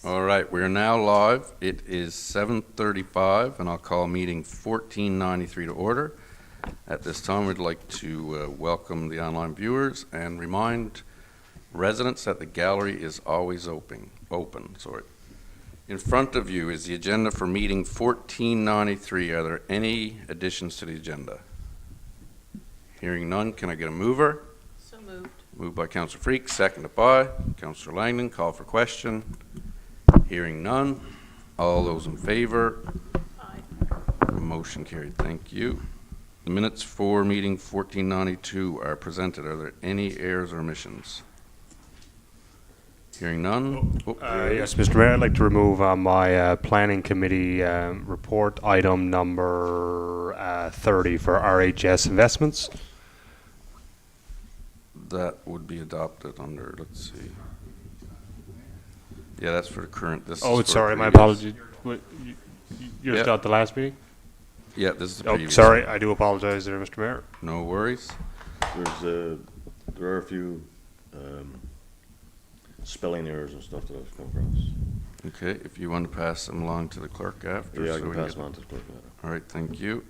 All right, we are now live. It is 7:35, and I'll call meeting 1493 to order. At this time, we'd like to welcome the online viewers and remind residents that the gallery is always open. In front of you is the agenda for meeting 1493. Are there any additions to the agenda? Hearing none, can I get a mover? So moved. Moved by Councillor Freak, seconded by Councillor Langdon. Call for question. Hearing none. All those in favor? Aye. Motion carried. Thank you. The minutes for meeting 1492 are presented. Are there any errors or omissions? Hearing none. Yes, Mr. Mayor, I'd like to remove my planning committee report item number 30 for RHS investments. That would be adopted under, let's see. Yeah, that's for the current. This Oh, is for sorry, my previous. apologies. You're Yeah. still at the last meeting? Yeah, this is the Oh, previous. sorry, I do apologize there, Mr. Mayor. No worries. There are a few spelling errors and stuff that I've come across. Okay, if you want to pass them along to the clerk after. Yeah, I so can we pass get- them on to the clerk. All right, thank you.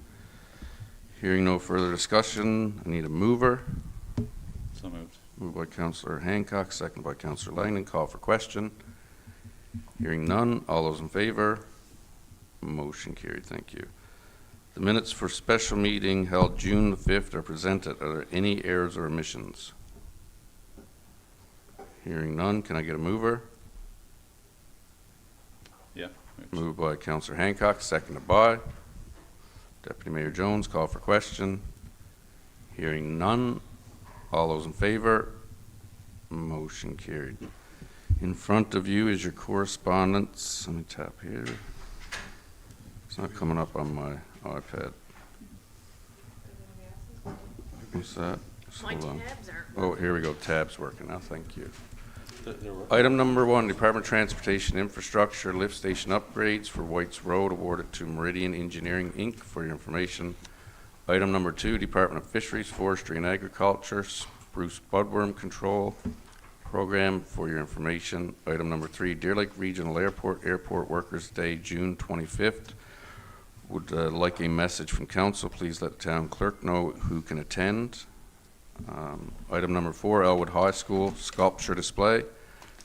Hearing no further discussion, I need a mover. So moved. Moved by Councillor Hancock, seconded by Councillor Langdon. Call for question. Hearing none. All those in favor? Motion carried. Thank you. The minutes for special meeting held June the 5th are presented. Are there any errors or omissions? Hearing none. Can I get a mover? Yeah. Moved by Councillor Hancock, seconded by Deputy Mayor Jones. Call for question. Hearing none. All those in favor? Motion carried. In front of you is your correspondence. Let me tap here. It's not coming up on my iPad. What's that? Just My hold on. tabs aren't. Oh, here we go. Tab's working now. Thank you. Item number 1, Department of Transportation Infrastructure lift station upgrades for White's Road awarded to Meridian Engineering, Inc. for your information. Item number 2, Department of Fisheries, Forestry, and Agriculture spruce budworm control program for your information. Item number 3, Deer Lake Regional Airport Workers' Day, June 25th. Would like a message from council. Please let the town clerk know who can attend. Item number 4, Elwood High School sculpture display.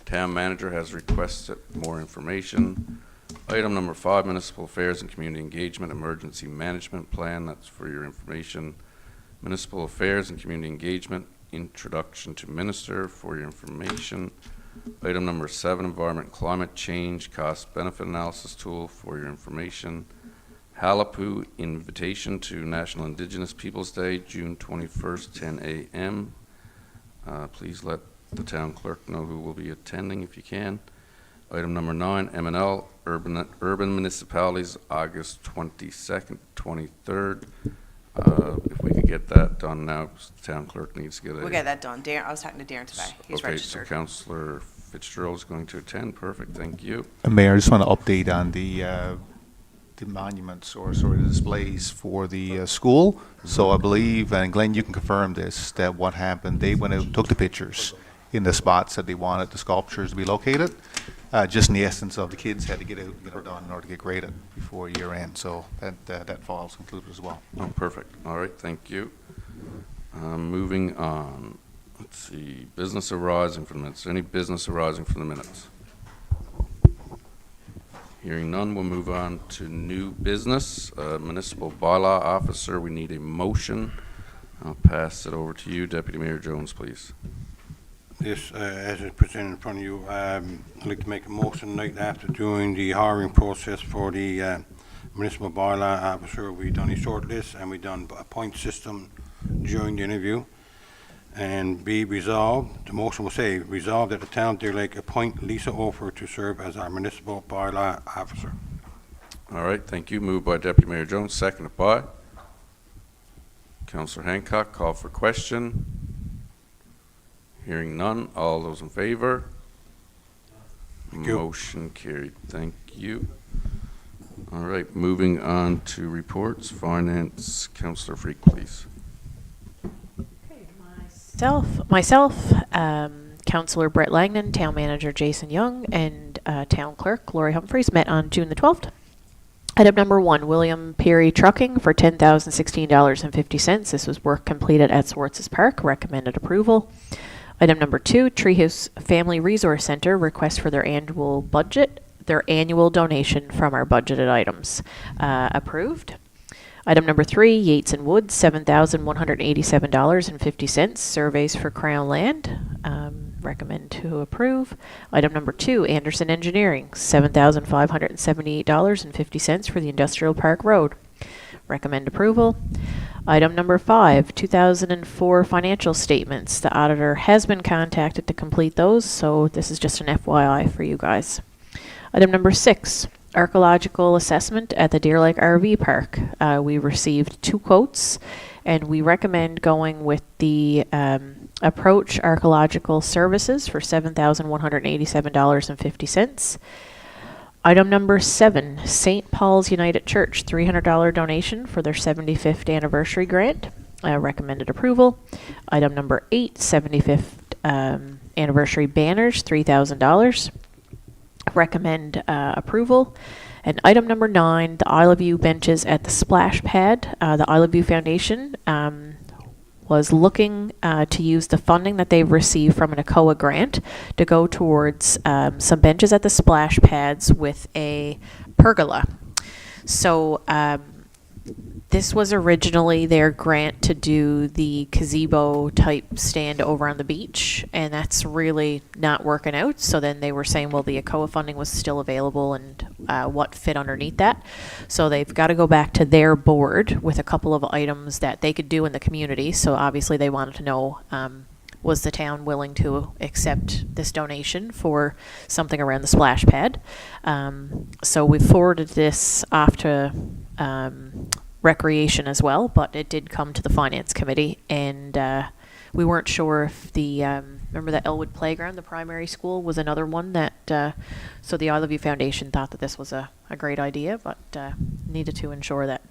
Town manager has requested more information. Item number 5, Municipal Affairs and Community Engagement Emergency Management Plan. That's for your information. Municipal Affairs and Community Engagement Introduction to Minister for your information. Item number 7, Environment and Climate Change Cost Benefit Analysis Tool for your information. Halapu invitation to National Indigenous Peoples Day, June 21st, 10 a.m. Please let the town clerk know who will be attending if you can. Item number 9, M&L Urban Municipalities, August 22nd, 23rd. If we could get that done now, the town clerk needs to get a... We'll get that done. Darren, I was talking to Darren today. He's okay, registered. so Councillor Fitzgerald is going to attend. Perfect, thank you. Mayor, I just want to update on the monuments or sort of displays for the school. So I believe, and Glenn, you can confirm this, that what happened, they went out and took the pictures in the spots that they wanted the sculptures to be located. Just in the essence of the kids had to get out and get it done in order to get graded before year end. So that falls included as well. Oh, perfect. All right, thank you. Moving on. Let's see, business arising from the minutes. Any business arising from the minutes? Hearing none, we'll move on to new business. Municipal bylaw officer, we need a motion. I'll pass it over to you, Deputy Mayor Jones, please. This, as it's presented in front of you, I'd like to make a motion tonight after doing the hiring process for the municipal bylaw officer. We done a short list and we done a point system during the interview. And be resolved, the motion will say, resolved that the town of Deer Lake appoint Lisa Ofer to serve as our municipal bylaw officer. All right, thank you. Moved by Deputy Mayor Jones, seconded by Councillor Hancock. Call for question. Hearing none. All those in favor? Thank you. Motion carried. Thank you. All right, moving on to reports. Finance, Councillor Freak, please. Myself, Councillor Brett Langdon, Town Manager Jason Young, and Town Clerk Lori Humphreys met on June the 12th. Item number 1, William Peary Trucking for $10,016.50. This was work completed at Swartz's Park. Recommended approval. Item number 2, Treehouse Family Resource Center request for their annual donation from our budgeted items. Approved. Item number 3, Yates and Woods, $7,187.50. Surveys for Crown Land. Recommend to approve. Item number 2, Anderson Engineering, $7,578.50 for the Industrial Park Road. Recommend approval. Item number 5, 2004 financial statements. The auditor has been contacted to complete those, so this is just an FYI for you guys. Item number 6, archaeological assessment at the Deer Lake RV Park. We received 2 quotes, and we recommend going with the Approach Archaeological Services for $7,187.50. Item number 7, St. Paul's United Church, $300 donation for their 75th anniversary grant. Recommended approval. Item number 8, 75th anniversary banners, $3,000. Recommend approval. And item number 9, the I Love You benches at the splash pad. The I Love You Foundation was looking to use the funding that they've received from an ACOA grant to go towards some benches at the splash pads with a pergola. So this was originally their grant to do the gazebo type stand over on the beach, and that's really not working out. So then they were saying, well, the ACOA funding was still available and what fit underneath that. So they've got to go back to their board with a couple of items that they could do in the community. So obviously they wanted to know, was the town willing to accept this donation for something around the splash pad? So we forwarded this off to Recreation as well, but it did come to the Finance Committee, and we weren't sure if the, remember that Elwood Playground, the primary school, was another one that, so the I Love You Foundation thought that this was a great idea, but needed to ensure that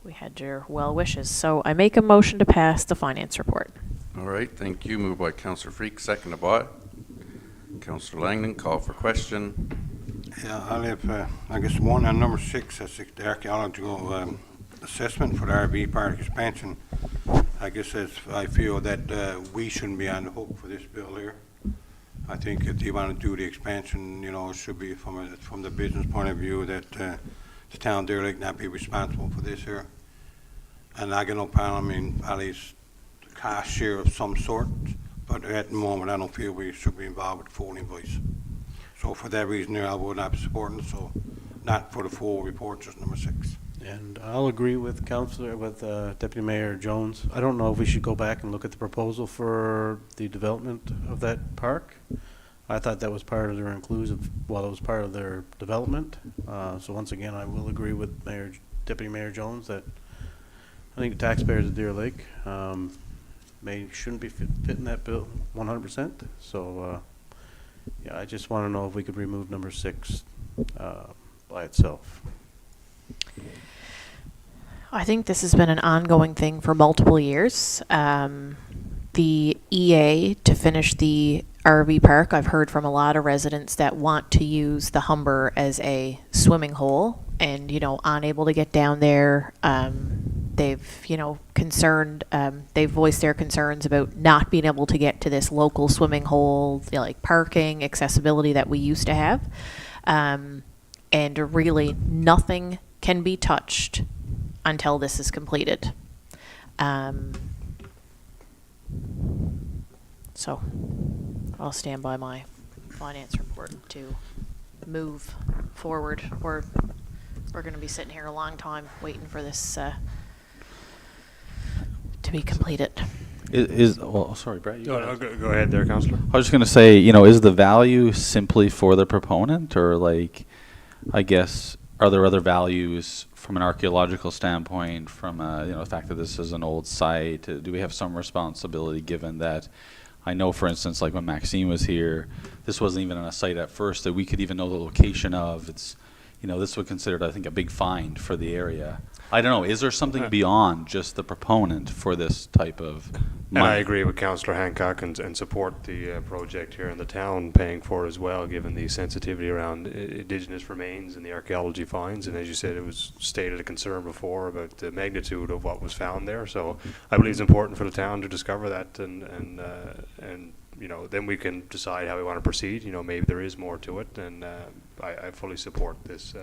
we had your well wishes. So I make a motion to pass the finance report. All right, thank you. Moved by Councillor Freak, seconded by Councillor Langdon. Call for question. Yeah, I'll have, I guess, 1 and number 6, that's the archaeological assessment for the RV park expansion. I guess I feel that we shouldn't be on the hook for this bill here. I think if they want to do the expansion, you know, it should be from the business point of view that the town Deer Lake not be responsible for this here. And I got no problem in at least the cost share of some sort, but at the moment I don't feel we should be involved with full invoice. So for that reason there, I would not be supporting it, so not for the full report, just number 6. And I'll agree with Deputy Mayor Jones. I don't know if we should go back and look at the proposal for the development of that park. I thought that was part of their inclusive, well, it was part of their development. So once again, I will agree with Deputy Mayor Jones that I think the taxpayers of Deer Lake shouldn't be fitting that bill 100%. So yeah, I just want to know if we could remove number 6 by itself. I think this has been an ongoing thing for multiple years. The EA to finish the RV park, I've heard from a lot of residents that want to use the Humber as a swimming hole and, you know, unable to get down there. They've, you know, they've voiced their concerns about not being able to get to this local swimming hole, you know, like parking, accessibility that we used to have. And really nothing can be touched until this is completed. So I'll stand by my finance report to move forward. We're going to be sitting here a long time waiting for this to be completed. Well, sorry, Brett. You Go ahead there, Councillor. I was just going to say, you know, is the value simply for the proponent, or like, I guess, are there other values from an archaeological standpoint, from you know, the fact that this is an old site? Do we have some responsibility, given that I know, for instance, like when Maxine was here, this wasn't even on a site at first that we could even know the location of. It's, this would consider, I think, a big find for the area. I don't know, is there something beyond just the proponent for this type of And I money? agree with Councillor Hancock and support the project here in the town paying for it as well, given the sensitivity around Indigenous remains and the archaeology finds. And as you said, it was stated a concern before about the magnitude of what was found there. So I believe it's important for the town to discover that, and then we can decide how we want to proceed. Maybe there is more to it, and I fully support this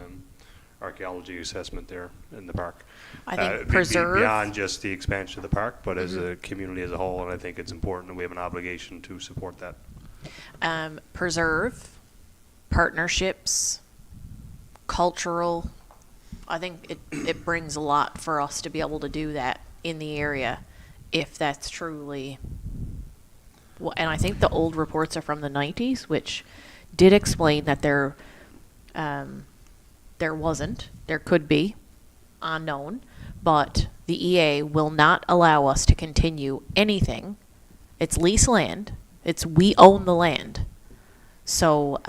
archaeology assessment there in the park. I think Be- preserve. beyond just the expansion of the park, but as a community as a whole, and I think it's important, and we have an obligation to support that. Preserve, partnerships, cultural. I think it brings a lot for us to be able to do that in the area, if that's truly. And I think the old reports are from the 90s, which did explain that there could be, unknown, but the EA will not allow us to continue anything. It's lease land. We own the land. So,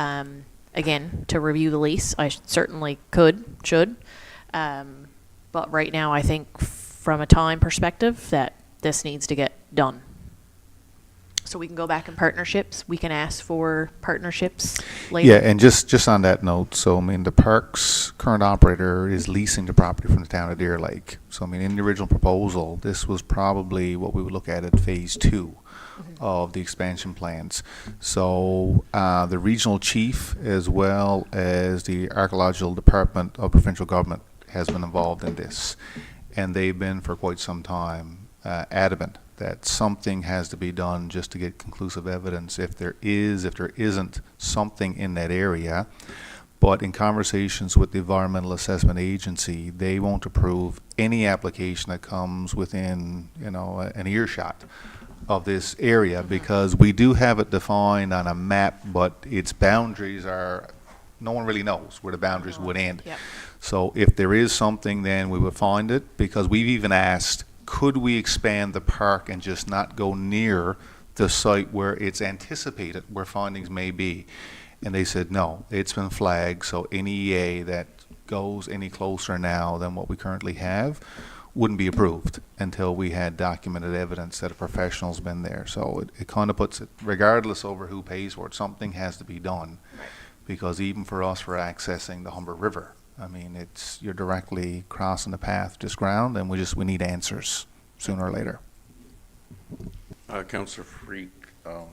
again, to review the lease, I certainly should. But right now, I think from a time perspective that this needs to get done. So we can go back in partnerships. We can ask for partnerships later. Yeah, and just on that note, so the park's current operator is leasing the property from the town of Deer Lake. So in the original proposal, this was probably what we would look at phase 2 of the expansion plans. So the regional chief, as well as the archaeological department of provincial government, has been involved in this, and they've been for quite some time adamant that something has to be done just to get conclusive evidence if there isn't something in that area. But in conversations with the Environmental Assessment Agency, they won't approve any application that comes within, an earshot of this area, because we do have it defined on a map, but its boundaries no one really knows where the boundaries would end. Yep. So if there is something, then we would find it, because we've even asked, could we expand the park and just not go near the site where it's anticipated where findings may be? And they said, no, it's been flagged, so any EA that goes any closer now than what we currently have wouldn't be approved until we had documented evidence that a professional's been there. So it kind of puts it, regardless over who pays for it, something has to be done. Because even for us, for accessing the Humber River, you're directly crossing the path, just ground, and we need answers sooner or later. Councillor Freak,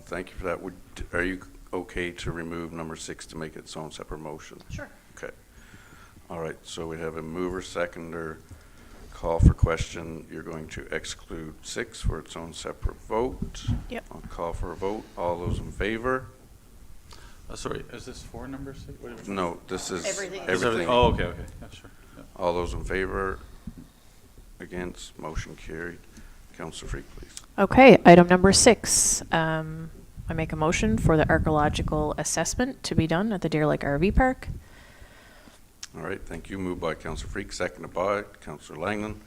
thank you for that. Are you okay to remove number 6 to make its own separate motion? Sure. Okay. All right, so we have a mover, seconder, call for question. You're going to exclude 6 for its own separate vote. Yep. I'll call for a vote. All those in favor? Sorry, is this 4 number 6? No, this is Everything. everything. Oh, okay, yeah, sure. Yeah. All those in favor? Against? Motion carried. Councillor Freak, please. Okay, item number 6. I make a motion for the archaeological assessment to be done at the Deer Lake RV Park. All right, thank you. Moved by Councillor Freak, seconded by Councillor Langland.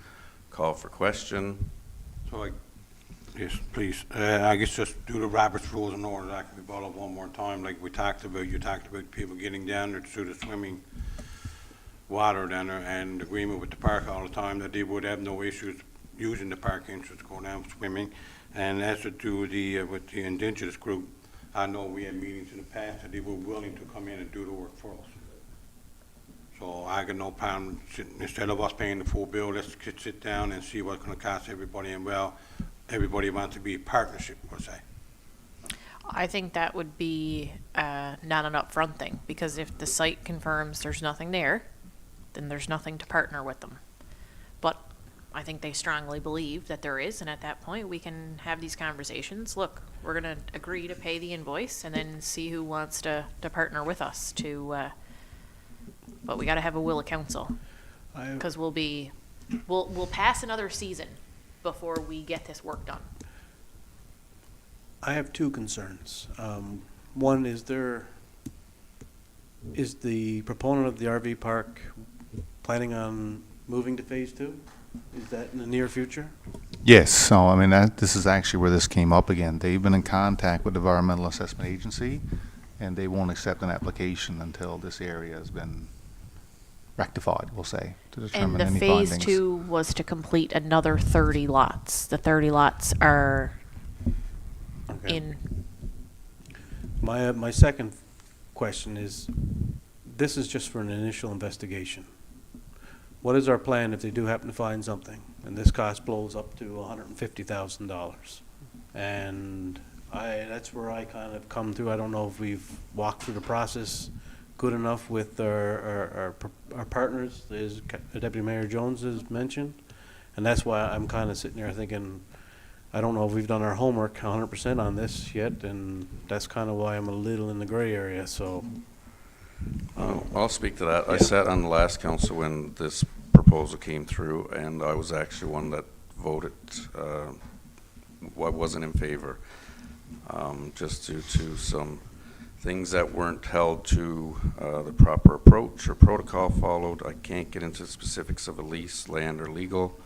Call for question. So yes, please. I guess just do the Robert's rules in order. That can be brought up one more time. Like you talked about people getting down there to the swimming water down there, and agreement with the park all the time that they would have no issues using the park entrance to go down swimming. And as to do with the indigenous group, I know we had meetings in the past that they were willing to come in and do the work for us. So I got no problem, instead of us paying the full bill, let's sit down and see what's going to cost everybody. And everybody wants to be a partnership, per se. I think that would be not an upfront thing, because if the site confirms there's nothing there, then there's nothing to partner with them. But I think they strongly believe that there is, and at that point we can have these conversations. Look, we're going to agree to pay the invoice and then see who wants to partner with us but we got to have a will of council, because we'll pass another season before we get this work done. I have 2 concerns. One, is the proponent of the RV park planning on moving to phase 2? Is that in the near future? Yes, so this is actually where this came up again. They've been in contact with the Environmental Assessment Agency, and they won't accept an application until this area has been rectified, we'll say, to And determine the any phase findings. 2 was to complete another 30 lots. The 30 lots are Okay. in, My second question is, this is just for an initial investigation. What is our plan if they do happen to find something, and this cost blows up to $150,000? And that's where I kind of come through. I don't know if we've walked through the process good enough with our partners, as Deputy Mayor Jones has mentioned. And that's why I'm kind of sitting there thinking, I don't know if we've done our homework 100% on this yet, and that's kind of why I'm a little in the gray area, so. I'll speak to that. I Yeah. sat on the last council when this proposal came through, and I was actually one that voted, wasn't in favor, just due to some things that weren't held to the proper approach or protocol followed. I can't get into the specifics of a lease, land, or legal,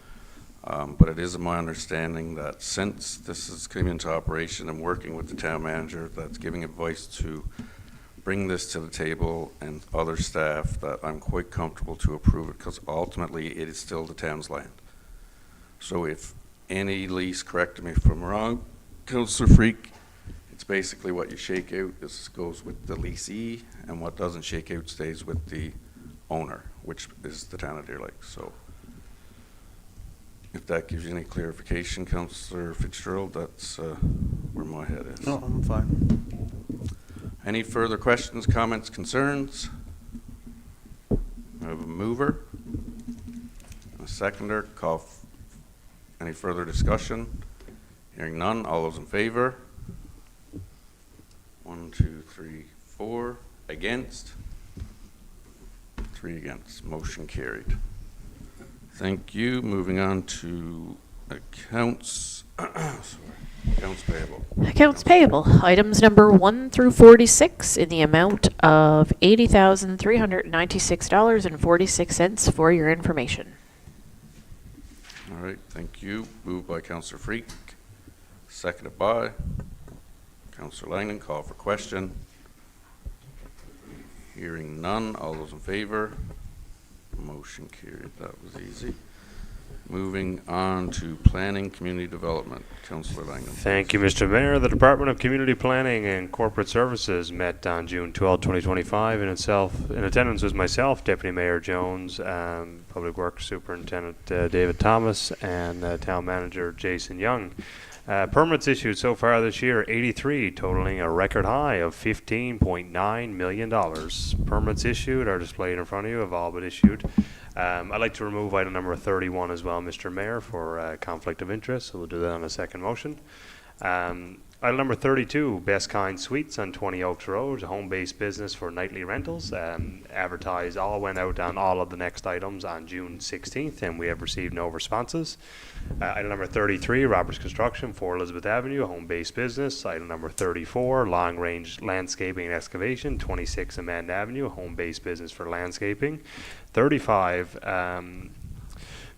but it is my understanding that since this is coming into operation and working with the town manager, that's giving advice to bring this to the table and other staff, that I'm quite comfortable to approve it, because ultimately it is still the town's land. So if any lease, correct me if I'm wrong, Councillor Freak, it's basically what you shake out goes with the leasee, and what doesn't shake out stays with the owner, which is the town of Deer Lake. So if that gives you any clarification, Councillor Fitzgerald, that's where my head is. No, I'm fine. Any further questions, comments, concerns? I have a mover, a seconder. Any further discussion? Hearing none. All those in favor? 1, 2, 3, 4. Against? 3 against. Motion carried. Thank you. Moving on to accounts. Accounts payable. accounts payable, items number 1 through 46 in the amount of $80,396.46 for your information. All right, thank you. Moved by Councillor Freak, seconded by Councillor Langdon. Call for question. Hearing none. All those in favor? Motion carried. That was easy. Moving on to planning, community development. Councillor Langdon. Thank you, Mr. Mayor. The Department of Community Planning and Corporate Services met on June 12, 2025. In attendance was myself, Deputy Mayor Jones, Public Works Superintendent David Thomas, and Town Manager Jason Young. Permits issued so far this year, 83, totaling a record high of $15.9 million. Permits issued are displayed in front of you, have all been issued. I'd like to remove item number 31 as well, Mr. Mayor, for conflict of interest, so we'll do that on a second motion. Item number 32, Best Kind Suites on 20 Oaks Road, a home-based business for nightly rentals. Advertised, all went out on all of the next items on June 16th, and we have received no responses. Item number 33, Roberts Construction, 4 Elizabeth Avenue, a home-based business. Item number 34, Long Range Landscaping and Excavation, 26 Amanda Avenue, a home-based business for landscaping. 35,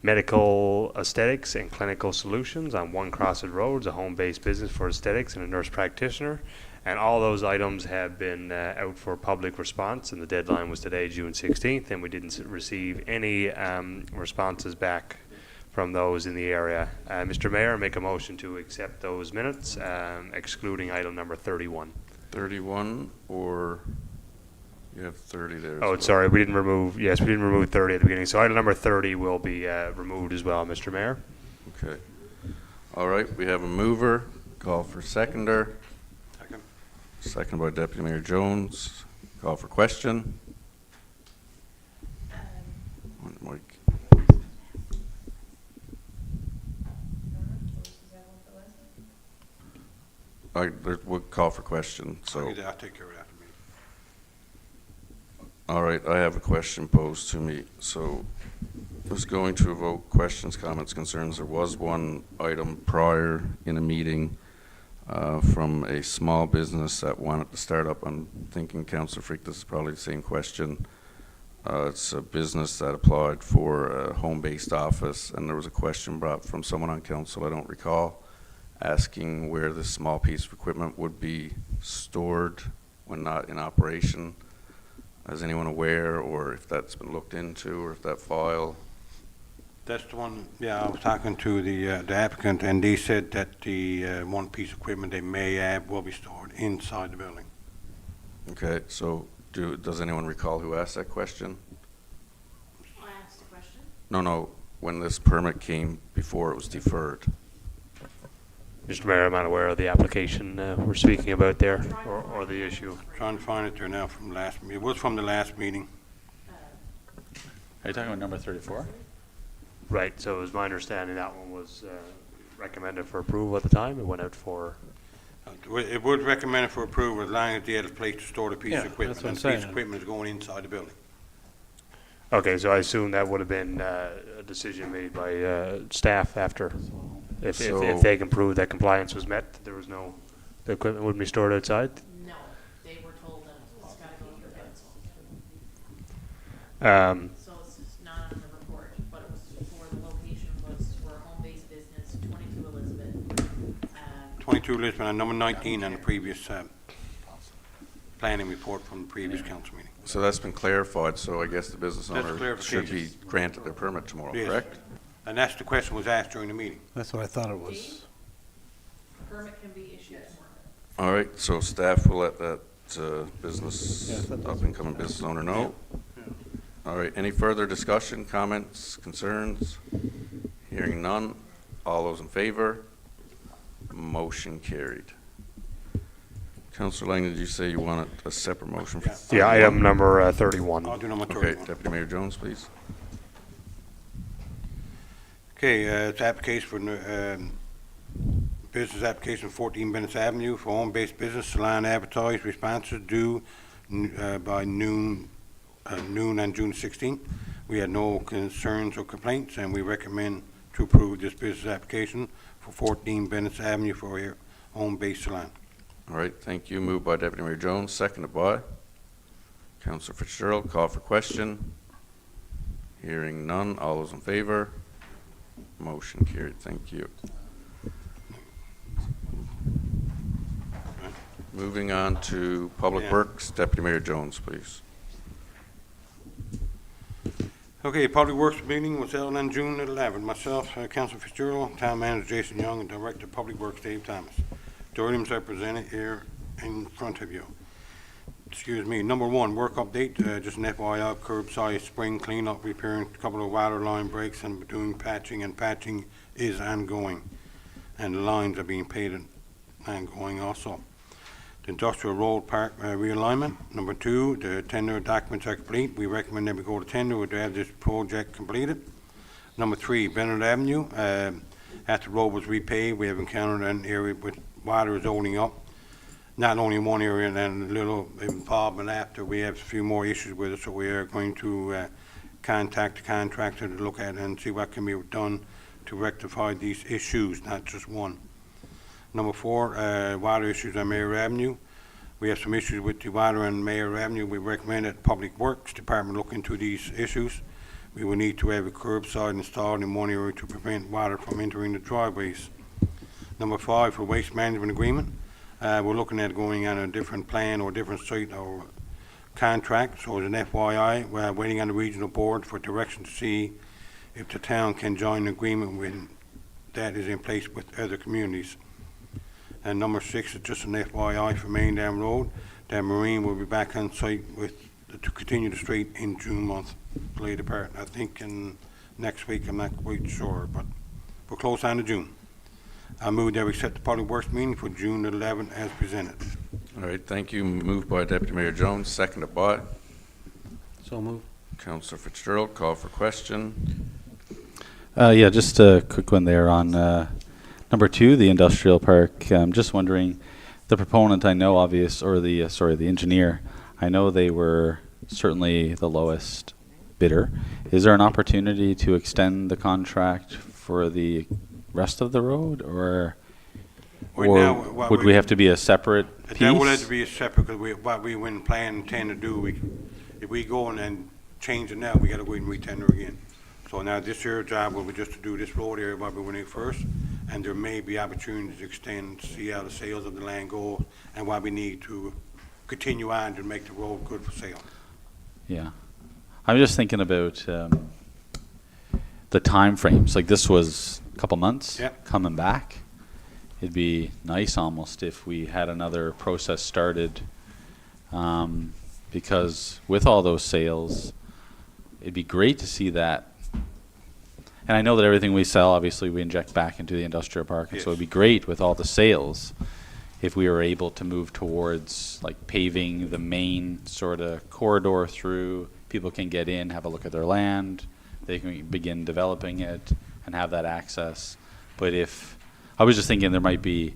Medical Aesthetics and Clinical Solutions on 1 Crossed Road, a home-based business for aesthetics and a nurse practitioner. And all those items have been out for public response, and the deadline was today, June 16th, and we didn't receive any responses back from those in the area. Mr. Mayor, make a motion to accept those minutes, excluding item number 31. 31, or you have 30 there as Oh, well. sorry, we didn't remove 30 at the beginning. So item number 30 will be removed as well, Mr. Mayor. Okay. All right, we have a mover. Call for seconder. Second. Second by Deputy Mayor Jones. Call for question. Mike. We'll call for question, so. I'll take care of that. All right, I have a question posed to me. So I was going to evoke questions, comments, concerns. There was one item prior in a meeting from a small business that wanted to start up. I'm thinking, Councillor Freak, this is probably the same question. It's a business that applied for a home-based office, and there was a question brought from someone on council, I don't recall, asking where this small piece of equipment would be stored when not in operation. Is anyone aware, or if that's been looked into, or if that file? That's the one, yeah, I was talking to the applicant, and they said that the one piece of equipment they may have will be stored inside the building. Okay, so does anyone recall who asked that question? I asked a question. No, when this permit came before it was deferred. Mr. Mayor, I'm not aware of the application we're speaking about there, or the issue. Trying to find it there now from last, it was from the last meeting. Are you talking about number 34? Right, so it was my understanding that one was recommended for approval at the time. It went out for, It would recommend it for approval as long as they had a place to store the piece Yeah, of equipment. that's what I'm And the piece of saying. equipment is going inside the building. okay, so I assume that would have been a decision made by staff after. If So- they can prove that compliance was met, that there was no, the equipment wouldn't be stored outside? No, they were told that it's gotta go through council. So it's not on the report, but it was for the location was for a home-based business, 22 Elizabeth. 22 Lisbon and number 19 on the previous planning report from the previous council meeting. So that's been clarified, so I guess the business That's owner should be clarification. granted their permit tomorrow, Yes. correct? And that's the question was asked during the meeting. That's what I thought it was. Permit can be issued tomorrow. All right, so staff will let that business, Yeah, I thought that's up-and-coming business owner know. All right, any further discussion, comments, concerns? Hearing none. All those in favor? Motion carried. Councillor Lang, did you say you wanted a separate motion? for Yeah. Yeah, item number 31. I'll do number Okay, 31. Deputy Mayor Jones, please. Okay, it's application for business application 14 Bennett Avenue for home-based business, salon advertised, responses due by noon on June 16th. We had no concerns or complaints, and we recommend to approve this business application for 14 Bennett Avenue for a home-based salon. All right, thank you. Moved by Deputy Mayor Jones, seconded by Councillor Fitzgerald. Call for question. Hearing none. All those in favor? Motion carried. Thank you. Moving on to Public Yeah. Works, Deputy Mayor Jones, please. Okay, Public Works meeting was held on June 11th. Myself, Councilor Fitzgerald, Town Manager Jason Young, and Director of Public Works Dave Thomas. The items are presented here in front of you. Excuse me. Number one, work update, just an FYI, curbside spring cleanup, repairing a couple of water line breaks and doing patching, and patching is ongoing. And the lines are being painted ongoing also. The Industrial Road Park realignment. Number two, the tender documents are complete. We recommend that we go to tender to have this project completed. Number three, Bennett Avenue. After the road was repaved, we have encountered an area with water is holding up. Not only in one area, and then a little involvement after. We have a few more issues with it, so we are going to contact the contractor to look at it and see what can be done to rectify these issues, not just one. Number four, water issues on Mayor Avenue. We have some issues with the water on Mayor Avenue. We recommend that Public Works Department look into these issues. We will need to have a curbside installed in one area to prevent water from entering the driveways. Number five, for waste management agreement. We're looking at going on a different plan or different site or contract. So as an FYI, we're waiting on the regional board for direction to see if the town can join an agreement when that is in place with other communities. And number six is just an FYI for Main Dam Road, that Marine will be back on site to continue the street in June month, later part. I think in next week, I'm not quite sure, but we're close on to June. I move that we set the Public Works meeting for June 11th as presented. All right, thank you. Moved by Deputy Mayor Jones, seconded by So move. Councillor Fitzgerald. Call for question. Yeah, just a quick one there on number 2, the industrial park. I'm just wondering, the proponent, I know the engineer, I know they were certainly the lowest bidder. Is there an opportunity to extend the contract for the rest of the road, or Right now, what would we have to be a separate piece? That will have to be a separate, because what we wouldn't plan, intend to do, if we go and then change it now, we gotta go and re-tender again. So now this year job will be just to do this road area, what we went in first, and there may be opportunities to extend, see how the sales of the land go, and what we need to continue on to make the road good for sale. Yeah. I'm just thinking about the time frames. Like this was a couple months coming back. It'd be nice almost if we had another process started, because with all those sales, it'd be great to see that. And I know that everything we sell, obviously, we inject back into the industrial park, and so it'd be great with all the sales if we were able to move towards like paving the main sort of corridor through. People can get in, have a look at their land, they can begin developing it and have that access. But if, I was just thinking there might be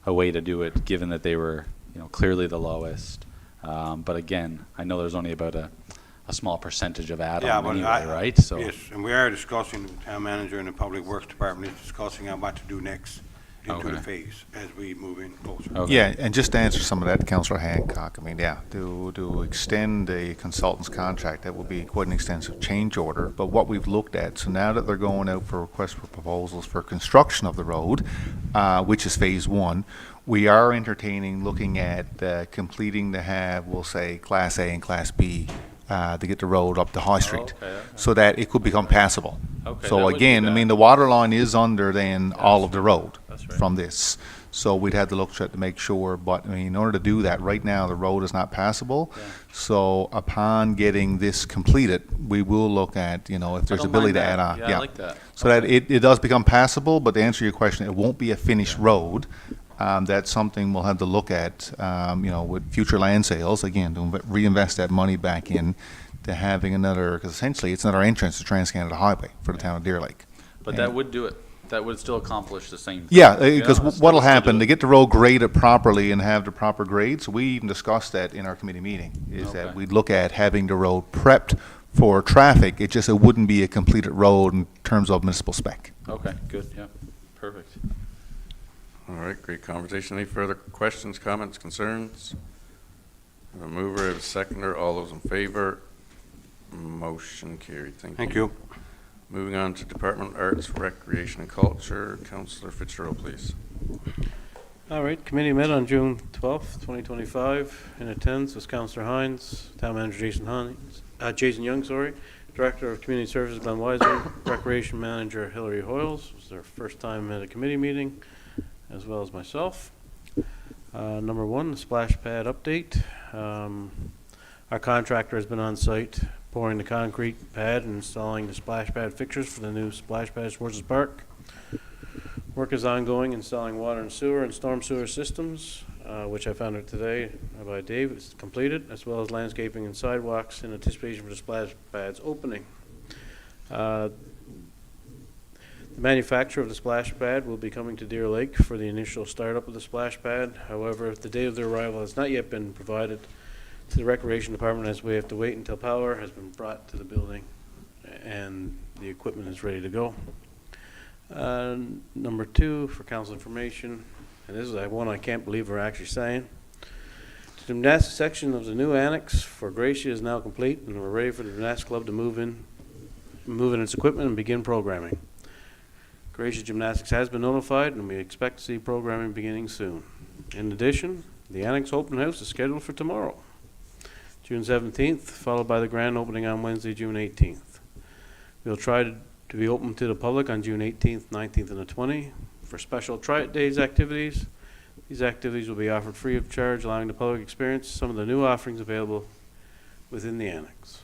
a way to do it, given that they were, you know, clearly the lowest. But again, I know there's only about a small percentage of add-on anyway, right? So yes, and we are discussing, the town manager and the public works department is discussing on what to do next into the phase as we move in closer. Okay. Yeah, and just to answer some of that, Councillor Hancock, I mean, yeah, to extend a consultant's contract, that would be quite an extensive change order. But what we've looked at, so now that they're going out for requests for proposals for construction of the road, which is phase one, we are entertaining looking at completing to have, we'll say, Class A and Class B to get the road up to High Street, so that it could become passable. Okay, So that would be again, I bad. mean, the water line is under then all of the road That's right. from this. So we'd have to look at to make sure, but I mean, in order to do that, right now, the road is not passable. Yeah. So upon getting this completed, we will look at, you know, if there's don't ability mind to add that. on. Yeah, I like that. So that it does become passable, but to answer your question, it won't be a finished road. That's something we'll have to look at, you know, with future land sales, again, to reinvest that money back in to having another, because essentially it's another entrance to Trans-Canada Highway for the town of Deer Lake. But And- that would do it. That would still accomplish the same thing. Yeah, because let's what'll still do happen, it. to get the road graded properly and have the proper grades, we even discussed that in our committee meeting, is that Okay. we'd look at having the road prepped for traffic, it just, it wouldn't be a completed road in terms of municipal spec. Okay, good, yeah, perfect. All right, great conversation. Any further questions, comments, concerns? I have a mover, I have a seconder. All those in favor? Motion carried. Thank you. Moving on to Department of Arts, Recreation and Culture. Councillor Fitzgerald, please. All right, committee met on June 12th, 2025. In attendance was Councillor Hines, Town Manager Jason Young, Director of Community Services Glenn Wiseman, Recreation Manager Hillary Hoyles. It was their first time at a committee meeting, as well as myself. Number one, the splash pad update. Our contractor has been on site pouring the concrete pad and installing the splash pad fixtures for the new splash pad at Schwartz's Park. Work is ongoing installing water and sewer and storm sewer systems, which I found out today by Dave. It's completed, as well as landscaping and sidewalks in anticipation for the splash pad's opening. The manufacturer of the splash pad will be coming to Deer Lake for the initial startup of the splash pad. However, the date of their arrival has not yet been provided to the Recreation Department, as we have to wait until power has been brought to the building and the equipment is ready to go. Number two, for council information, and this is one I can't believe we're actually saying. The gymnastics section of the new annex for Gracia is now complete, and we're ready for the gymnastics club to move in its equipment and begin programming. Gracia Gymnastics has been notified, and we expect to see programming beginning soon. In addition, the annex open house is scheduled for tomorrow, June 17th, followed by the grand opening on Wednesday, June 18th. We'll try to be open to the public on June 18th, 19th, and the 20th. For special Try-It Days activities, these activities will be offered free of charge, allowing the public to experience some of the new offerings available within the annex.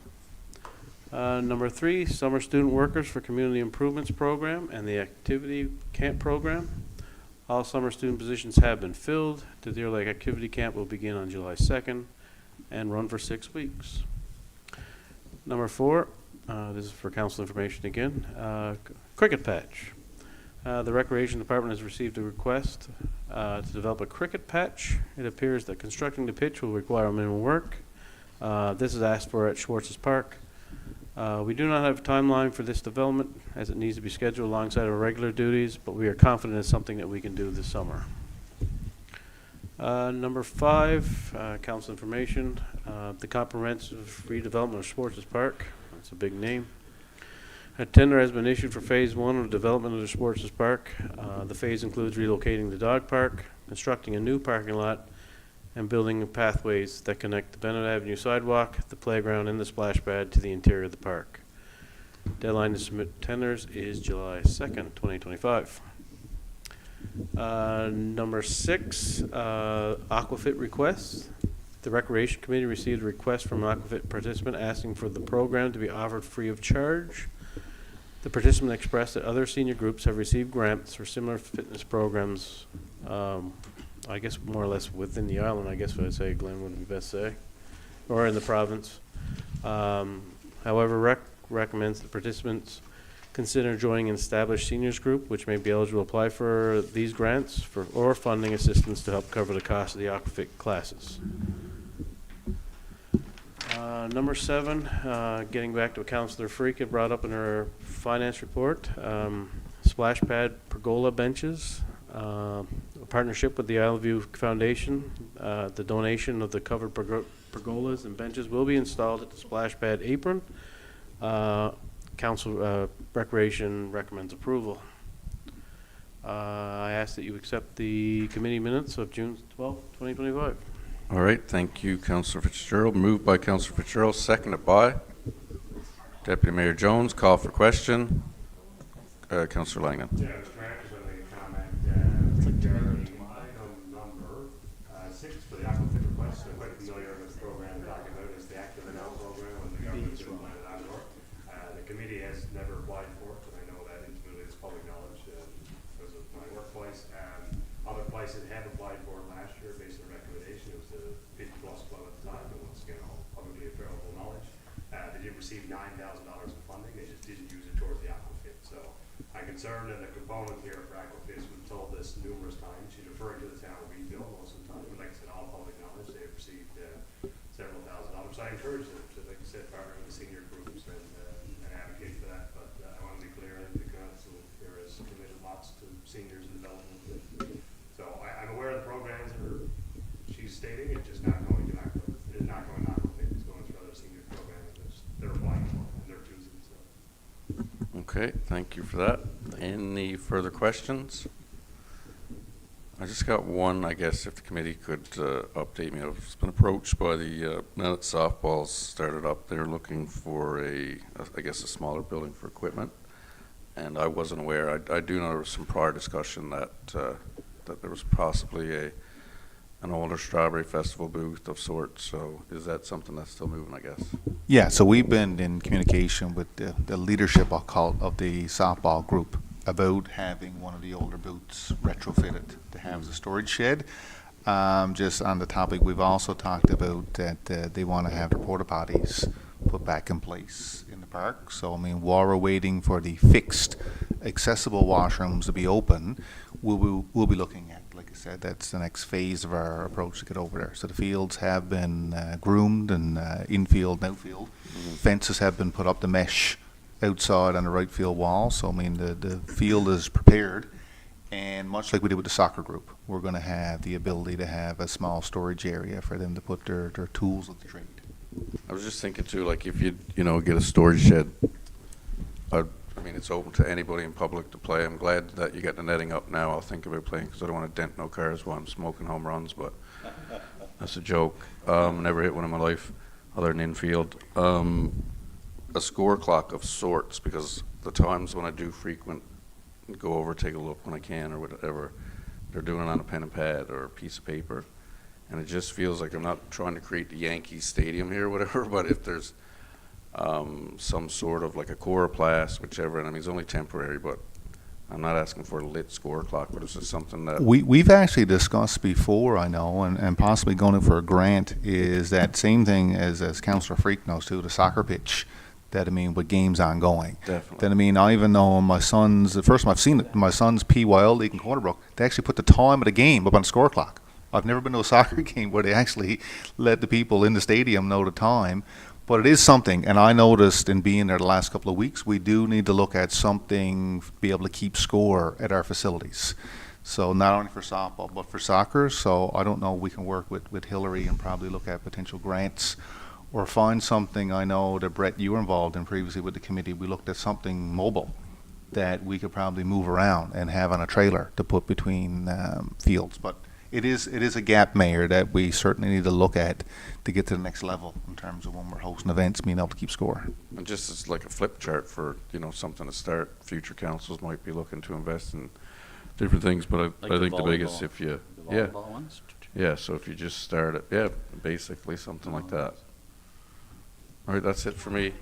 Number three, summer student workers for community improvements program and the activity camp program. All summer student positions have been filled. The Deer Lake Activity Camp will begin on July 2nd and run for 6 weeks. Number four, this is for council information again, cricket patch. The Recreation Department has received a request to develop a cricket patch. It appears that constructing the pitch will require minimum work. This is asked for at Schwartz's Park. We do not have a timeline for this development, as it needs to be scheduled alongside our regular duties, but we are confident it's something that we can do this summer. Number five, council information, the comprehensive redevelopment of Schwartz's Park. That's a big name. A tender has been issued for phase one of development of the Schwartz's Park. The phase includes relocating the dog park, constructing a new parking lot, and building pathways that connect the Bennett Avenue sidewalk, the playground, and the splash pad to the interior of the park. Deadline to submit tenders is July 2nd, 2025. Number 6, Aquafit requests. The Recreation Committee received a request from an Aquafit participant asking for the program to be offered free of charge. The participant expressed that other senior groups have received grants for similar fitness programs, I guess more or less within the island, I guess what I'd say, Glenn would be best say, or in the province. However, recommends that participants consider joining an established seniors group, which may be eligible to apply for these grants or funding assistance to help cover the cost of the Aquafit classes. Number 7, getting back to what Councillor Freak had brought up in her finance report, splash pad pergola benches, a partnership with the Isle View Foundation. The donation of the covered pergolas and benches will be installed at the splash pad apron. Council Recreation recommends approval. I ask that you accept the committee minutes of June 12, 2025. All right, thank you, Councillor Fitzgerald. Moved by Councillor Fitzgerald, seconded by Deputy Mayor Jones. Call for question. Councillor Langdon. Yeah, Mr. Mayor, just want to make a comment. Regarding item number 6 for the Aquafit request. I'm quite familiar with the program we're talking about. It's the Active and Out program and the government's implemented on for. The committee has never applied for it, and I know that intimately is public knowledge because of my workplace. Other places have applied for it last year based on recommendation. It was the 50+ club at the time, and once again, all publicly available knowledge. They did receive $9,000 in funding. They just didn't use it towards the Aquafit. So I'm concerned that the component here for Aquafit, we've told this numerous times. She's referring to the town of Wheatville most of the time. But like I said, all public knowledge. They have received several $1,000s. So I encourage them to, like I said, partner with the senior groups and advocate for that. But I want to be clear, I think the council here has committed lots to seniors and development. So I'm aware of the programs that she's stating. It's just not going to Aquafit. It's not going to Aquafit. It's going to other senior programs that they're applying for and they're choosing. So. Okay, thank you for that. Any further questions? I just got one, I guess, if the committee could update me. I've been approached by the, now that softball's started up, they're looking for I guess, a smaller building for equipment. And I wasn't aware, I do know there was some prior discussion that there was possibly an older Strawberry Festival booth of sorts. So is that something that's still moving, I guess? Yeah, so we've been in communication with the leadership, I'll call it, of the softball group about having one of the older booths retrofitted to have as a storage shed. Just on the topic, we've also talked about that they want to have the porta potties put back in place in the park. So, I mean, while we're waiting for the fixed accessible washrooms to be open, we'll be looking at, like I said, that's the next phase of our approach to get over there. So the fields have been groomed and infield and outfield. Fences have been put up to mesh outside on the right field wall. So, I mean, the field is prepared. And much like we did with the soccer group, we're going to have the ability to have a small storage area for them to put their tools of the trade. I was just thinking too, like if you get a storage shed, I mean, it's open to anybody in public to play. I'm glad that you got the netting up now. I'll think about playing because I don't want to dent no cars while I'm smoking home runs, but that's a joke. Never hit one in my life other than infield. A score clock of sorts, because the times when I do frequent go over, take a look when I can or whatever, they're doing it on a pen and pad or a piece of paper. And it just feels like I'm not trying to create the Yankees Stadium here or whatever, but if there's some sort of like a coroplast, whichever, and I mean, it's only temporary, but I'm not asking for a lit score clock, but it's just something that... We've actually discussed before, I know, and possibly going in for a grant, is that same thing as Councillor Freak knows too, the soccer pitch. That, I mean, with games ongoing. Definitely. That, I mean, I even know my son's, the first time I've seen it, my son's P. Wild League in Cornerbrook, they actually put the time of the game up on the score clock. I've never been to a soccer game where they actually let the people in the stadium know the time. But it is something, and I noticed in being there the last couple of weeks, we do need to look at something to be able to keep score at our facilities. So not only for softball, but for soccer. So I don't know, we can work with Hillary and probably look at potential grants or find something. I know that Brett, you were involved in previously with the committee. We looked at something mobile that we could probably move around and have on a trailer to put between fields. But it is a gap, Mayor, that we certainly need to look at to get to the next level in terms of when we're hosting events, being able to keep score. And just as like a flip chart for, something to start, future councils might be looking to invest in different things, but I think the biggest, if you, yeah. Yeah, so if you just start it, yeah, basically something like that. All right, that's it for me.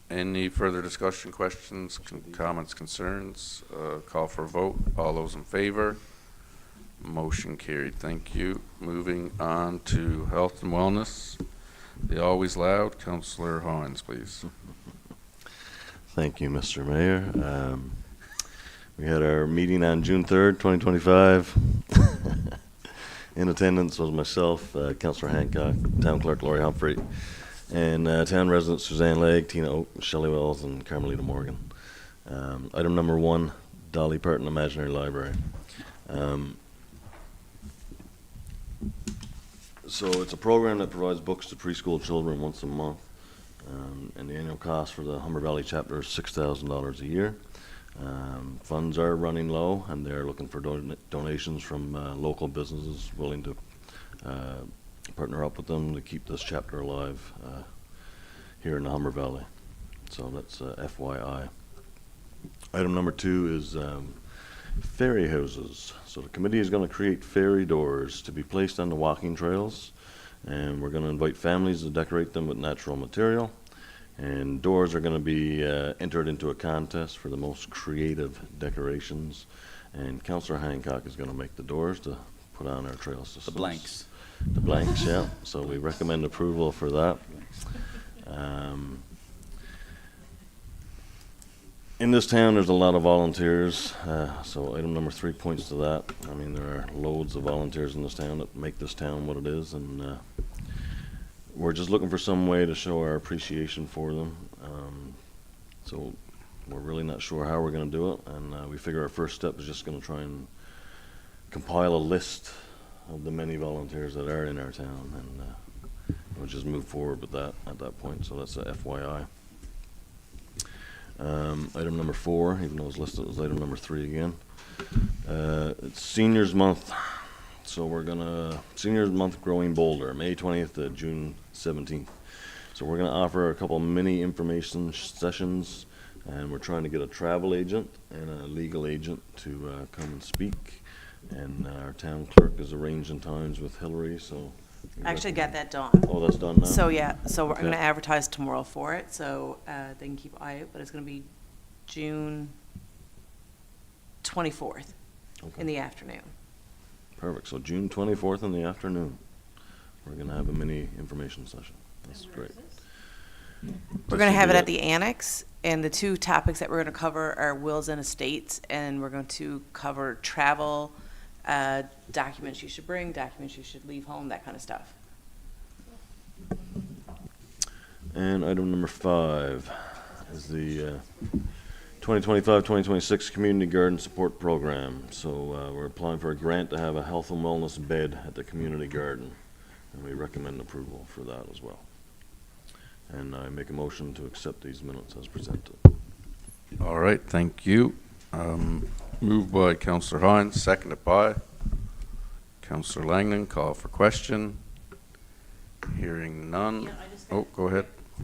Any further discussion, questions, comments, concerns? Call for a vote. All those in favor? Motion carried. Thank you. Moving on to health and wellness. The always loud, Councillor Hines, please. Thank you, Mr. Mayor. We had our meeting on June 3rd, 2025. In attendance was myself, Councillor Hancock, Town Clerk Laurie Humphrey, and town residents Suzanne Legg, Tina Oak, Shelley Wells, and Carmelita Morgan. Item number 1, Dolly Parton Imaginary Library. So it's a program that provides books to preschool children once a month, and the annual cost for the Humber Valley chapter is $6,000 a year. Funds are running low, and they're looking for donations from local businesses willing to partner up with them to keep this chapter alive here in the Humber Valley. So that's FYI. Item number 2 is ferry houses. So the committee is going to create ferry doors to be placed on the walking trails, and we're going to invite families to decorate them with natural material. And doors are going to be entered into a contest for the most creative decorations. And Councillor Hancock is going to make the doors to put on our trail systems. The blanks. The blanks, yeah. So we recommend approval for that. In this town, there's a lot of volunteers. So item number 3 points to that. I mean, there are loads of volunteers in this town that make this town what it is. And we're just looking for some way to show our appreciation for them. So we're really not sure how we're going to do it, and we figure our first step is just going to try and compile a list of the many volunteers that are in our town, and we'll just move forward with that at that point. So that's a FYI. Item number 4, even though it's listed as item number 3 again, it's Seniors Month. So we're gonna Seniors Month Growing Bolder, May 20th to June 17th. So we're gonna offer a couple mini information sessions, and we're trying to get a travel agent and a legal agent to come and speak. And our town clerk is arranging times with Hillary. So I actually got that done. Oh, that's done now. So yeah, so we're Okay. going to advertise tomorrow for it, so they can keep an eye out, but it's going to be June 24th Okay. in the afternoon. Perfect. So June 24th in the afternoon, we're gonna have a mini information session. That's great. We're going to have it at the annex, and the 2 topics that we're going to cover are wills and estates, and we're going to cover travel, documents you should bring, documents you should leave home, that kind of stuff. And item number 5 is the 2025-2026 Community Garden Support Program. So we're applying for a grant to have a health and wellness bed at the community garden, and we recommend approval for that as well. And I make a motion to accept these minutes as presented. All right, thank you. Moved by Councillor Hines, seconded by Councillor Langland. Call for question. Hearing none. Oh, go ahead. I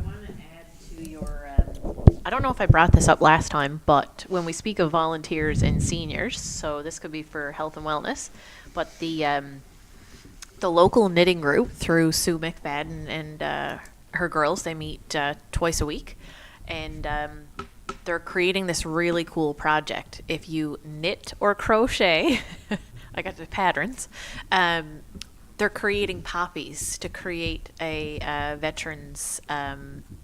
wanted to add to your, I don't know if I brought this up last time, but when we speak of volunteers and seniors, so this could be for health and wellness, but the local knitting group through Sue McFadden and her girls, they meet twice a week, and they're creating this really cool project. If you knit or crochet, I got the patterns, they're creating poppies to create a veterans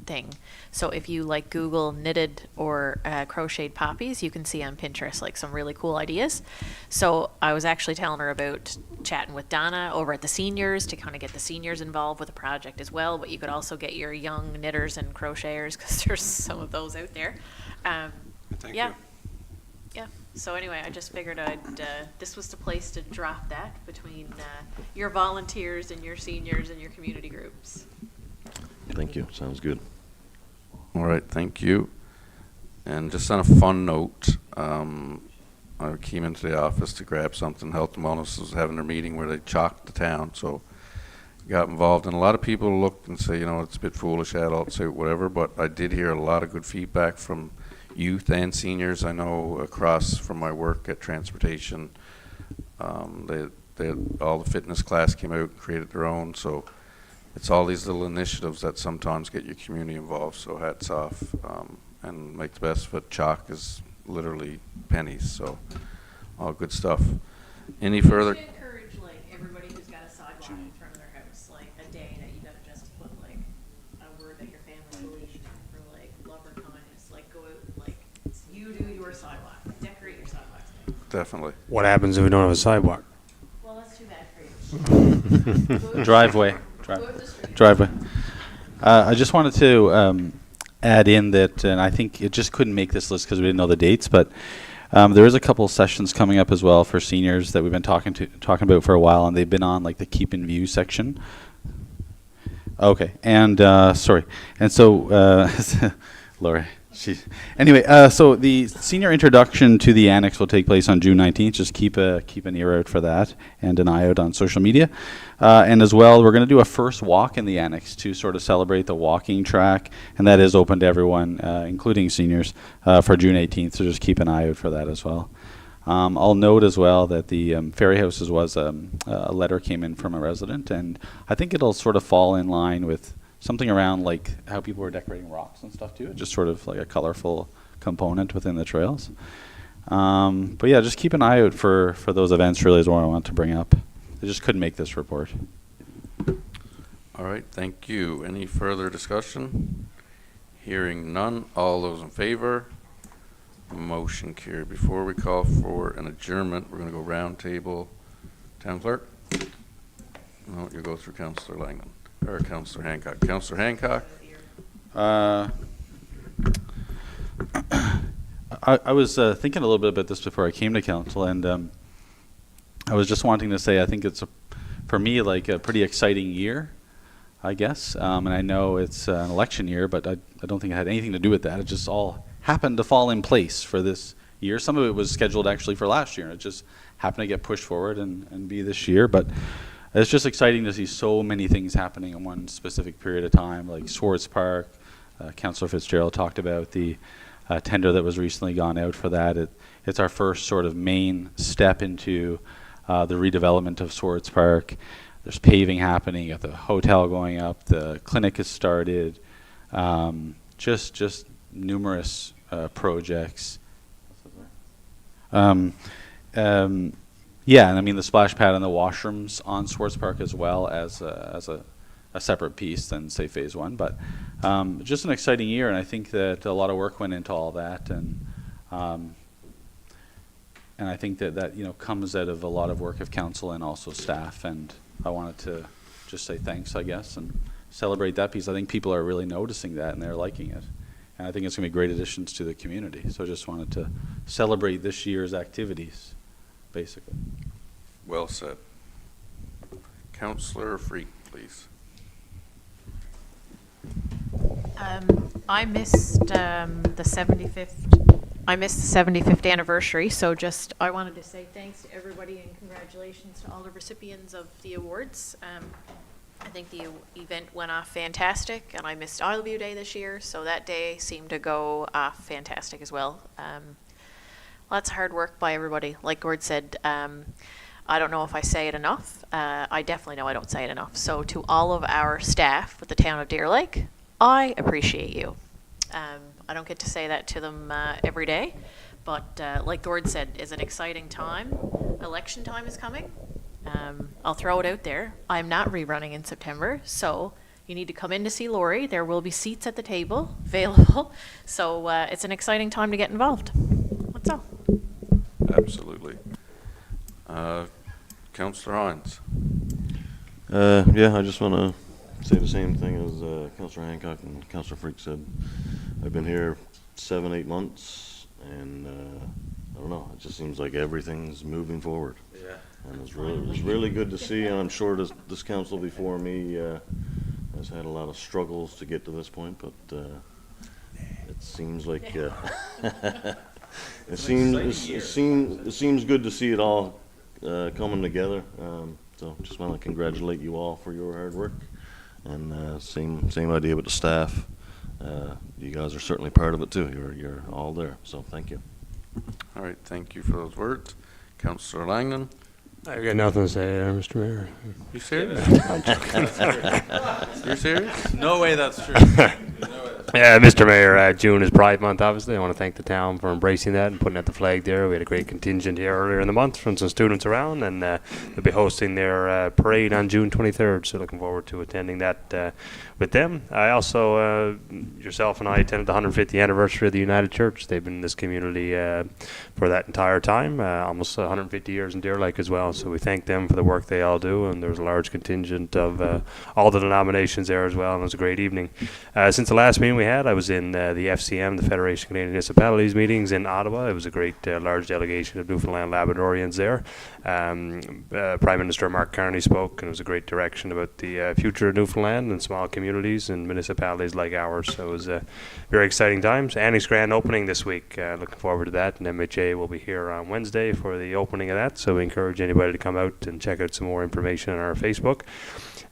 thing. So if you like Google knitted or crocheted poppies, you can see on Pinterest like some really cool ideas. So I was actually telling her about chatting with Donna over at the seniors to kind of get the seniors involved with the project as well. But you could also get your young knitters and crocheters, because there's some of those out there. Thank yeah. you. Yeah. So anyway, I just figured this was the place to drop that between your volunteers and your seniors and your community groups. Thank you. Sounds good. All right, thank you. And just on a fun note, I came into the office to grab something. Health and Wellness was having their meeting where they chalked the town, so got involved. And a lot of people look and say, it's a bit foolish, adults say whatever, but I did hear a lot of good feedback from youth and seniors. I know across from my work at Transportation, all the fitness class came out and created their own, so it's all these little initiatives that sometimes get your community involved, so hats off, and make the best of it. Chalk is literally pennies, so all good stuff. Any further? We should encourage, like, everybody who's got a sidewalk in front of their house, like, a day that you gotta just put, like, a word that your family believes in, for, like, love or kindness, like, go out, like, you do your sidewalk, decorate your sidewalks. Definitely. What happens if we don't have a sidewalk? Well, that's too bad for you. Driveway. Driveway. I just wanted to add in that, and I think it just couldn't make this list because we didn't know the dates, but there is a couple sessions coming up as well for seniors that we've been talking about for a while, and they've been on like the Keep in View section. Okay, and sorry, and so Lori. Anyway, so the senior introduction to the annex will take place on June 19th. Just keep an ear out for that and an eye out on social media. And as well, we're going to do a first walk in the annex to sort of celebrate the walking track, and that is open to everyone, including seniors, for June 18th. So just keep an eye out for that as well. I'll note as well that the Ferry Houses was a letter came in from a resident, and I think it'll sort of fall in line with something around like how people are decorating rocks and stuff too, just sort of like a colorful component within the trails. But yeah, just keep an eye out for those events really is what I want to bring up. I just couldn't make this report. All right, thank you. Any further discussion? Hearing none. All those in favor? Motion carried. Before we call for an adjournment, we're going to go round table. Town Clerk? No, you go through Councillor Langman. Or Councillor Hancock. Councillor Hancock? I was thinking a little bit about this before I came to council, and I was just wanting to say I think it's, for me, like a pretty exciting year, I guess. And I know it's an election year, but I don't think it had anything to do with that. It just all happened to fall in place for this year. Some of it was scheduled actually for last year, and it just happened to get pushed forward and be this year. But it's just exciting to see so many things happening in one specific period of time, like Swartz Park. Councillor Fitzgerald talked about the tender that was recently gone out for that. It's our first sort of main step into the redevelopment of Swartz Park. There's paving happening, at the hotel going up, the clinic has started, just numerous projects. Yeah, and I mean the splash pad and the washrooms on Swartz Park as well as a separate piece than say phase one, but just an exciting year, and I think that a lot of work went into all that, and I think that comes out of a lot of work of council and also staff, and I wanted to just say thanks, I guess, and celebrate that piece. I think people are really noticing that and they're liking it, and I think it's going to be great additions to the community. So I just wanted to celebrate this year's activities, basically. Well said. Councillor Freak, please. I missed the 75th. I missed the 75th anniversary, so I wanted to say thanks to everybody and congratulations to all the recipients of the awards. I think the event went off fantastic, and I missed Isle Day this year, so that day seemed to go off fantastic as well. Lots of hard work by everybody. Like Gord said, I don't know if I say it enough. I definitely know I don't say it enough. So to all of our staff with the town of Deer Lake, I appreciate you. I don't get to say that to them every day, but like Gord said, it's an exciting time. Election time is coming. I'll throw it out there. I'm not rerunning in September, so you need to come in to see Lori. There will be seats at the table available. So it's an exciting time to get involved. That's all. Absolutely. Councillor Hines. Yeah, I just want to say the same thing as Councillor Hancock and Councillor Freak said. I've been here 7-8 months, and I don't know, it just seems like everything's moving forward. Yeah. And it's really good to see, and I'm sure this council before me has had a lot of struggles to get to this point, but it seems like It seems good to see it all coming together. So just want to congratulate you all for your hard work, and same idea with the staff. You guys are certainly part of it too. You're all there. So thank you. All right, thank you for those words. Councillor Langdon, I've got nothing to say there, Mr. Mayor. you serious? You're serious? No way that's true. Yeah, Mr. Mayor, June is Pride Month, obviously. I want to thank the town for embracing that and putting out the flag there. We had a great contingent here earlier in the month from some students around, and they'll be hosting their parade on June 23rd, so looking forward to attending that with them. I also, yourself and I attended the 150th anniversary of the United Church. They've been in this community for that entire time, almost 150 years in Deer Lake as well, so we thank them for the work they all do, and there was a large contingent of all the denominations there as well, and it was a great evening. Since the last meeting we had, I was in the FCM, the Federation of Canadian Municipalities meetings in Ottawa. It was a great large delegation of Newfoundland Labradorians there. Prime Minister Mark Carney spoke, and it was a great direction about the future of Newfoundland and small communities and municipalities like ours. So it was very exciting times. Annie's grand opening this week. Looking forward to that. And MHA will be here on Wednesday for the opening of that. So we encourage anybody to come out and check out some more information on our Facebook.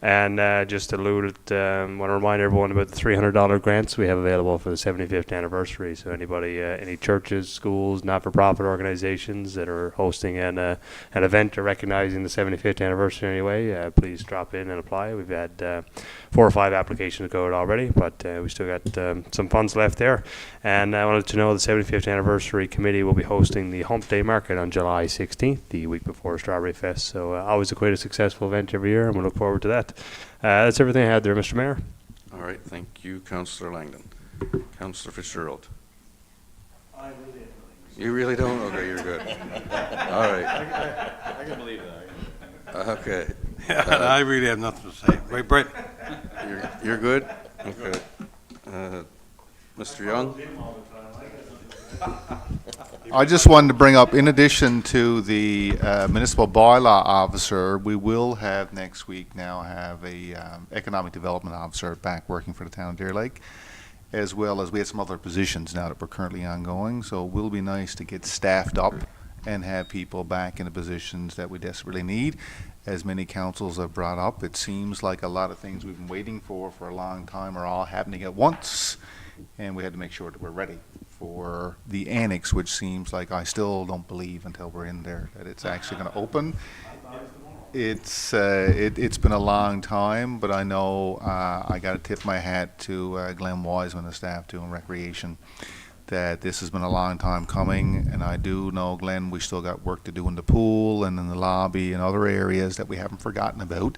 And just to want to remind everyone about the $300 grants we have available for the 75th anniversary. So anybody, any churches, schools, not-for-profit organizations that are hosting an event or recognizing the 75th anniversary anyway, please drop in and apply. We've had 4 or 5 applications go out already, but we still got some funds left there. And I wanted to know the 75th anniversary committee will be hosting the Hump Day Market on July 16th, the week before Strawberry Fest. So always quite a successful event every year, and we look forward to that. That's everything I had there, Mr. Mayor. All right, thank you, Councillor Langdon. Councillor Fitzgerald. You really don't? Okay, you're good. All right. I can believe that. Okay. I really have nothing to say. Right, Brett? You're good? Okay. Mr. Young? I just wanted to bring up, in addition to the municipal bylaw officer, we will have next week now have a economic development officer back working for the town of Deer Lake, as well as we have some other positions now that we're currently ongoing. So it will be nice to get staffed up and have people back in the positions that we desperately need. As many councils have brought up, it seems like a lot of things we've been waiting for a long time are all happening at once, and we had to make sure that we're ready for the annex, which seems like I still don't believe until we're in there that it's actually going to open. It's been a long time, but I know I got to tip my hat to Glenn Wiseman and staff doing recreation, that this has been a long time coming. And I do know, Glenn, we still got work to do in the pool and in the lobby and other areas that we haven't forgotten about.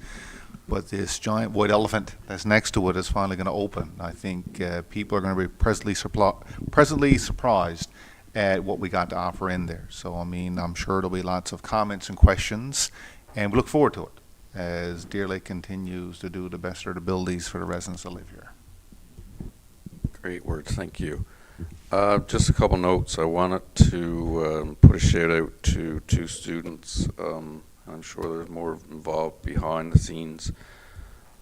But this giant white elephant that's next to it is finally going to open. I think people are going to be pleasantly surprised at what we got to offer in there. So, I mean, I'm sure there'll be lots of comments and questions, and we look forward to it as Deer Lake continues to do the best of their abilities for the residents that live here. Great words, thank you. Just a couple notes. I wanted to put a shout out to 2 students. I'm sure there's more involved behind the scenes,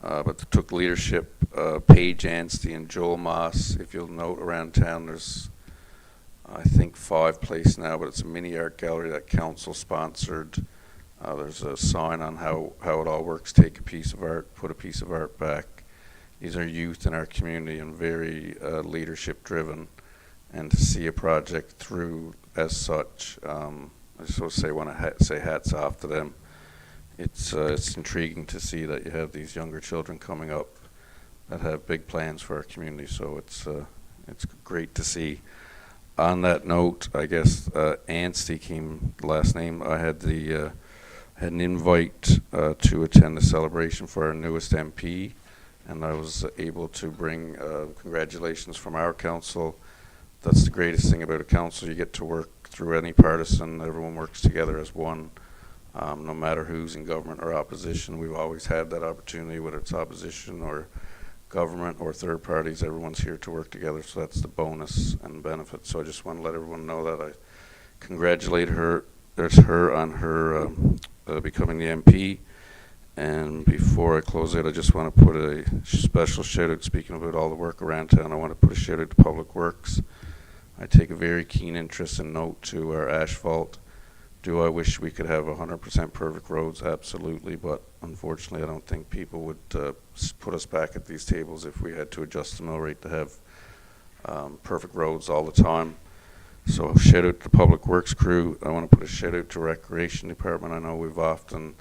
but they took leadership. Paige Anstey and Joel Moss. If you'll note, around town there's, I think, 5 places now, but it's a mini art gallery that council sponsored. There's a sign on how it all works. Take a piece of art, put a piece of art back. These are youth in our community and very leadership driven, and to see a project through as such, I just want to say hats off to them. It's intriguing to see that you have these younger children coming up that have big plans for our community. So it's great to see. On that note, I guess Anstey came last name. I had had an invite to attend the celebration for our newest MP, and I was able to bring congratulations from our council. That's the greatest thing about a council. You get to work through any partisan. Everyone works together as one, no matter who's in government or opposition. We've always had that opportunity, whether it's opposition or government or third parties. Everyone's here to work together, so that's the bonus and benefit. So I just want to let everyone know that I congratulate her on her becoming the MP. And before I close out, I just want to put a special shout out, speaking about all the work around town, I want to put a shout out to Public Works. I take a very keen interest and note to our asphalt. Do I wish we could have 100% perfect roads? Absolutely, but unfortunately, I don't think people would put us back at these tables if we had to adjust the mill rate to have perfect roads all the time. So shout out to the Public Works crew. I want to put a shout out to Recreation Department. I know we've often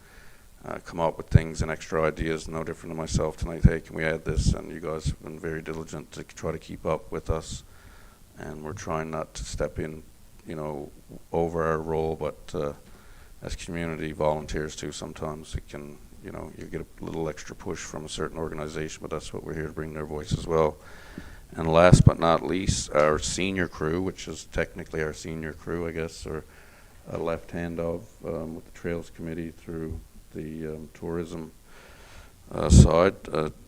come up with things and extra ideas, no different than myself tonight. Hey, can we add this? And you guys have been very diligent to try to keep up with us. And we're trying not to step in, you know, over our role, but as community volunteers too, sometimes it can, you know, you get a little extra push from a certain organization, but that's what we're here to bring their voice as well. And last but not least, our senior crew, which is technically our senior crew, I guess, or a left hand of with the Trails Committee through the tourism side.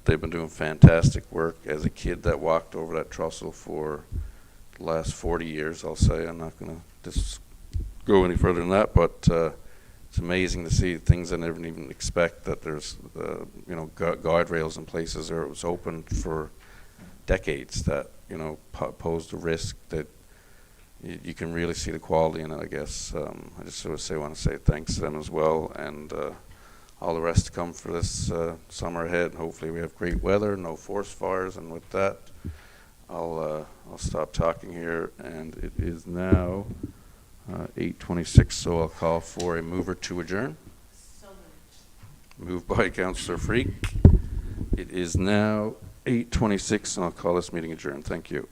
They've been doing fantastic work. As a kid that walked over that trestle for the last 40 years, I'll say. I'm not going to just go any further than that, but it's amazing to see things I never even expect, that there's you know, guide rails in places where it was open for decades that, you know, posed a risk that you can really see the quality in it, I guess. I just want to say thanks to them as well, and all the rest to come for this summer ahead. Hopefully we have great weather, no forest fires, and with that, I'll stop talking here, and it is now 8:26, so I'll call for a mover to adjourn. So Moved by Councillor Freak. It is now 8:26, and I'll call this meeting adjourned. Thank you.